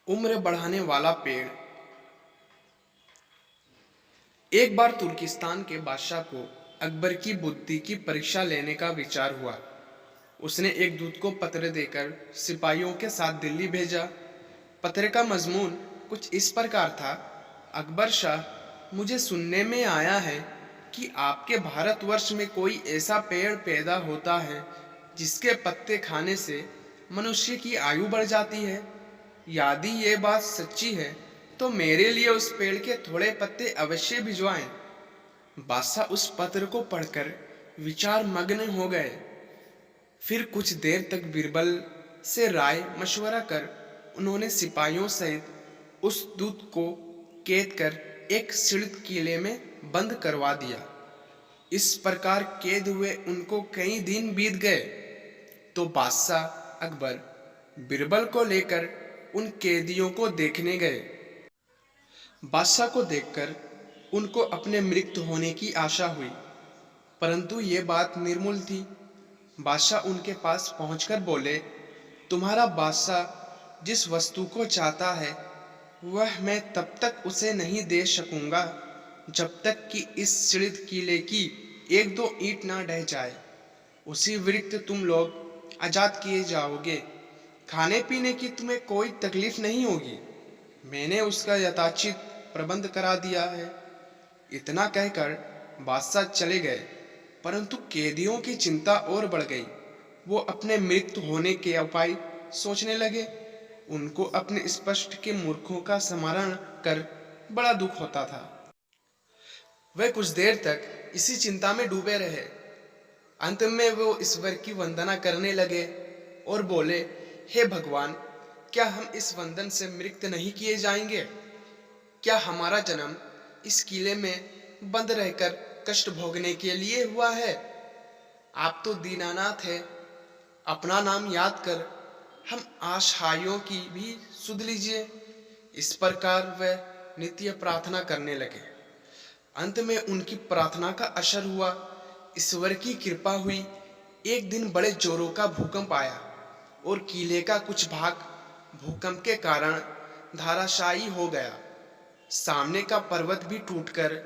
उम्र बढ़ाने वाला पेड़। एक बार तुर्किस्तान के बादशाह को अकबर की बुद्धि की परीक्षा लेने का विचार हुआ। उसने एक दूत को पत्र देकर सिपाहियों के साथ दिल्ली भेजा। पत्र का मजमून कुछ इस प्रकार था। अकबर शाह, मुझे सुनने में आया है कि आपके भारतवर्ष में कोई ऐसा पेड़ पैदा होता है जिसके पत्ते खाने से मनुष्य की आयु बढ़ जाती है। यदि ये बात सच्ची है तो मेरे लिए उस पेड़ के थोड़े पत्ते अवश्य भिजवाएं। बादशाह उस पत्र को पढ़कर विचार मग्न हो गए। फिर कुछ देर तक बीरबल से राय मशवरा कर उन्होंने सिपाहियों सहित उस दूत को कैद कर एक शीत किले में बंद करवा दिया। इस प्रकार कैद हुए उनको कई दिन बीत गए तो बादशाह अकबर बीरबल को लेकर उन कैदियों को देखने गए। बादशाह को देखकर उनको अपने मृत्यु होने की आशा हुई, परंतु ये बात निर्मूल थी। बादशाह उनके पास पहुंचकर बोले, तुम्हारा बादशाह जिस वस्तु को चाहता है वह मैं तब तक उसे नहीं दे सकूंगा जब तक कि इस शीत किले की एक दो ईंट ना ढह जाए। उसी वक्त तुम लोग आजाद किए जाओगे। खाने पीने की तुम्हें कोई तकलीफ नहीं होगी। मैंने उसका यथाचित प्रबंध करा दिया है। इतना कहकर बादशाह चले गए, परंतु कैदियों की चिंता और बढ़ गई। वो अपने मृत्यु होने के उपाय सोचने लगे। उनको अपने स्पष्ट के मूर्खों का स्मरण कर बड़ा दुख होता था। वे कुछ देर तक इसी चिंता में डूबे रहे। अंत में वो ईश्वर की वंदना करने लगे और बोले, हे भगवान, क्या हम इस वंदन से मृत नहीं किए जाएंगे? क्या हमारा जन्म इस किले में बंद रहकर कष्ट भोगने के लिए हुआ है? आप तो दीनानाथ है। अपना नाम याद कर हम आशाइयों की भी सुध लीजिए। इस प्रकार वे नित्य प्रार्थना करने लगे। अंत में उनकी प्रार्थना का असर हुआ। ईश्वर की कृपा हुई। एक दिन बड़े जोरों का भूकंप आया और किले का कुछ भाग भूकंप के कारण धाराशायी हो गया। सामने का पर्वत भी टूटकर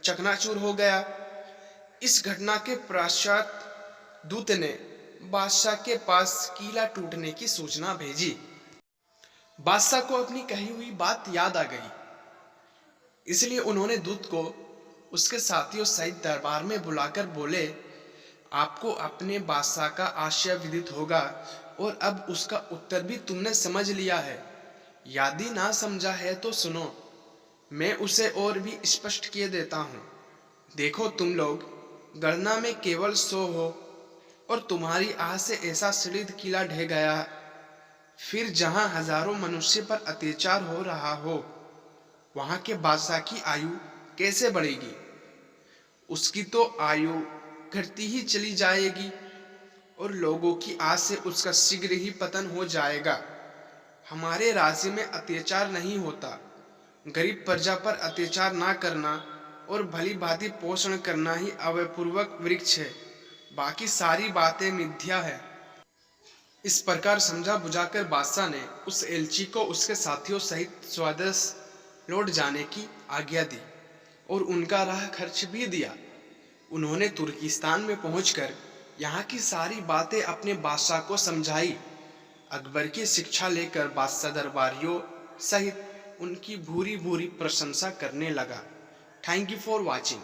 चकनाचूर हो गया। इस घटना के पश्चात दूत ने बादशाह के पास किला टूटने की सूचना भेजी। बादशाह को अपनी कही हुई बात याद आ गई, इसलिए उन्होंने दूत को उसके साथियों सहित दरबार में बुलाकर बोले, आपको अपने बादशाह का आशय विदित होगा और अब उसका उत्तर भी तुमने समझ लिया है। यदि ना समझा है तो सुनो, मैं उसे और भी स्पष्ट किए देता हूँ। देखो, तुम लोग गणना में केवल 100 हो और तुम्हारी आह से ऐसा शीत किला ढह गया। फिर जहाँ हजारों मनुष्य पर अत्याचार हो रहा हो, वहां के बादशाह की आयु कैसे बढ़ेगी? उसकी तो आयु घटती ही चली जाएगी और लोगों की आस से उसका शीघ्र ही पतन हो जाएगा। हमारे राज्य में अत्याचार नहीं होता। गरीब प्रजा पर अत्याचार ना करना और भली भांति पोषण करना ही अवयपूर्वक वृक्ष है। बाकी सारी बातें मिथ्या है। इस प्रकार समझा बुझाकर बादशाह ने उस एलची को उसके साथियों सहित स्वदेश लौट जाने की आज्ञा दी और उनका राह खर्च भी दिया। उन्होंने तुर्किस्तान में पहुंचकर यहाँ की सारी बातें अपने बादशाह को समझाई। अकबर की शिक्षा लेकर बादशाह दरबारियों सहित उनकी भूरी भूरी प्रशंसा करने लगा। Thank you for watching.